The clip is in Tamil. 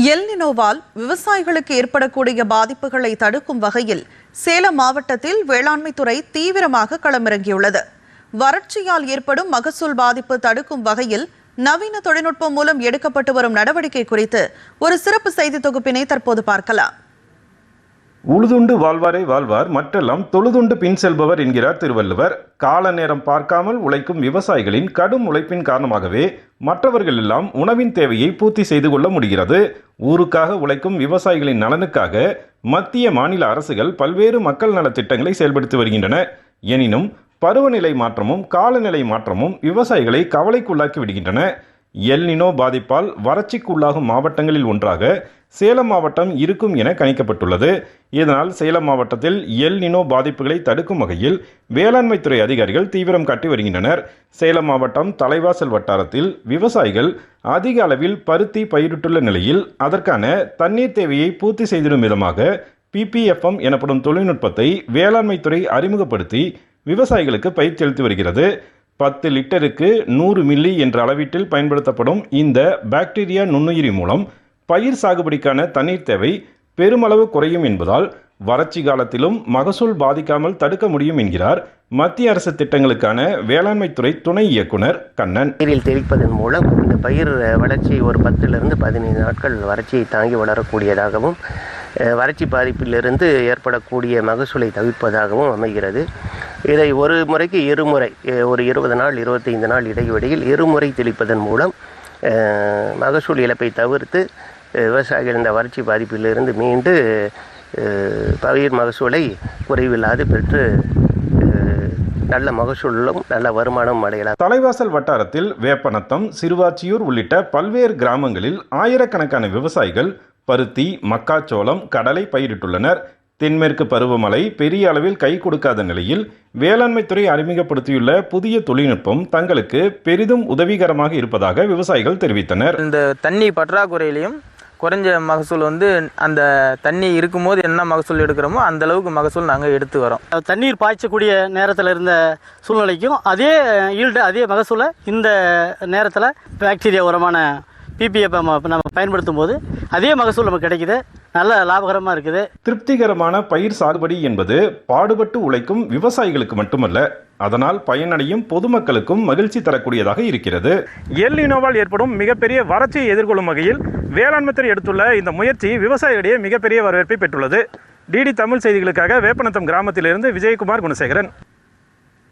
எல் நினோவால் விவசாயிகளுக்கு ஏற்படக்கூடிய பாதிப்புகளை தடுக்கும் வகையில் சேலம் மாவட்டத்தில் வேளாண்மை துறை தீவிரமாக களமிறங்கியுள்ளது. வறட்சியால் ஏற்படும் மகசூல் பாதிப்பு தடுக்கும் வகையில் நவீன தொழில்நுட்பம் மூலம் எடுக்கப்பட்டு வரும் நடவடிக்கை குறித்து ஒரு சிறப்பு செய்தி தொகுப்பினை தற்போது பார்க்கலாம். உழுதுண்டு வாழ்வாரே வாழ்வார், மற்றெல்லாம் தொழுதுண்டு பின் செல்பவர் என்கிறார் திருவள்ளுவர். கால நேரம் பார்க்காமல் உழைக்கும் விவசாயிகளின் கடும் உழைப்பின் காரணமாகவே மற்றவர்கள் எல்லாம் உணவின் தேவையை பூர்த்தி செய்து கொள்ள முடிகிறது. ஊருக்காக உழைக்கும் விவசாயிகளின் நலனுக்காக மத்திய மாநில அரசுகள் பல்வேறு மக்கள் நலத்திட்டங்களை செயல்படுத்தி வருகின்றன. எனினும் பருவநிலை மாற்றமும் காலநிலை மாற்றமும் விவசாயிகளை கவலைக்குள்ளாக்கி விடுகின்றன. எல் நினோ பாதிப்பால் வறட்சிக்கு உள்ளாகும் மாவட்டங்களில் ஒன்றாக சேலம் மாவட்டம் இருக்கும் என கணிக்கப்பட்டுள்ளது. இதனால் சேலம் மாவட்டத்தில் எல் நினோ பாதிப்புகளை தடுக்கும் வகையில் வேளாண்மை துறை அதிகாரிகள் தீவிரம் காட்டி வருகின்றனர். சேலம் மாவட்டம் தலைவாசல் வட்டாரத்தில் விவசாயிகள் அதிக அளவில் பருத்தி பயிரிட்டுள்ள நிலையில் அதற்கான தண்ணீர் தேவையை பூர்த்தி செய்திடும் விதமாக PPFM எனப்படும் தொழில்நுட்பத்தை வேளாண்மை துறை அறிமுகப்படுத்தி விவசாயிகளுக்கு பயிற்சி அளித்து வருகிறது. 10 லிட்டருக்கு 100 மில்லி என்ற அளவீட்டில் பயன்படுத்தப்படும் இந்த பாக்டீரியா நுண்ணுயிரி மூலம் பயிர் சாகுபடிக்கான தண்ணீர் தேவை பெருமளவு குறையும் என்பதால் வறட்சி காலத்திலும் மகசூல் பாதிக்காமல் தடுக்க முடியும் என்கிறார் மத்திய அரசு திட்டங்களுக்கான வேளாண்மை துறை துணை இயக்குனர் கண்ணன். நீரில் தெளிப்பதன் மூலம் இந்த பயிர் வளர்ச்சி ஒரு 10 to 15 நாட்கள் வறட்சியை தாங்கி வளரக்கூடியதாகவும் வறட்சி பாதிப்பிலிருந்து ஏற்படக்கூடிய மகசூலை தவிர்ப்பதாகவும் அமைகிறது. இதை ஒரு முறைக்கு இருமுறை, ஒரு 20 நாள் 25 நாள் இடைவெளியில் இருமுறை தெளிப்பதன் மூலம் மகசூல் இழப்பை தவிர்த்து விவசாயிகள் இந்த வறட்சி பாதிப்பிலிருந்து மீண்டு பயிர் மகசூலை குறைவில்லாது பெற்று நல்ல மகசூலும் நல்ல வருமானம் அடையலாம். தலைவாசல் வட்டாரத்தில் வேப்பநத்தம், சிறுவாச்சியூர் உள்ளிட்ட பல்வேறு கிராமங்களில் ஆயிரக்கணக்கான விவசாயிகள் பருத்தி, மக்காச்சோளம், கடலை பயிரிட்டுள்ளனர். தென்மேற்கு பருவமழை பெரிய அளவில் கை கொடுக்காத நிலையில் வேளாண்மை துறை அறிமுகப்படுத்தியுள்ள புதிய தொழில்நுட்பம் தங்களுக்கு பெரிதும் உதவிகரமாக இருப்பதாக விவசாயிகள் தெரிவித்தனர். இந்த தண்ணி பற்றாக்குறையிலையும் குறைஞ்ச மகசூல் அந்த தண்ணி இருக்கும்போது என்ன மகசூல் எடுக்கிறோமோ அந்த அளவுக்கு மகசூல் நாங்கள் எடுத்து வரோம். தண்ணீர் பாய்ச்சக்கூடிய நேரத்தில் இருந்த சூழ்நிலைக்கும் அதே ஈல்டு அதே மகசூலை இந்த நேரத்தில் பாக்டீரியா உரமான PPFM நம்ம பயன்படுத்தும் போது அதே மகசூல் நமக்கு கிடைக்குது. நல்ல லாபகரமாக இருக்குது. திருப்திகரமான பயிர் சாகுபடி என்பது பாடுபட்டு உழைக்கும் விவசாயிகளுக்கு மட்டுமல்ல, அதனால் பயனடையும் பொதுமக்களுக்கும் மகிழ்ச்சி தரக்கூடியதாக இருக்கிறது. எல் நினோவால் ஏற்படும் மிகப்பெரிய வறட்சியை எதிர்கொள்ளும் வகையில் வேளாண்மை துறை எடுத்துள்ள இந்த முயற்சி விவசாயிகளிடையே மிகப்பெரிய வரவேற்பை பெற்றுள்ளது. DD தமிழ் செய்திகளுக்காக வேப்பநத்தம் கிராமத்திலிருந்து விஜயகுமார் குணசேகரன்.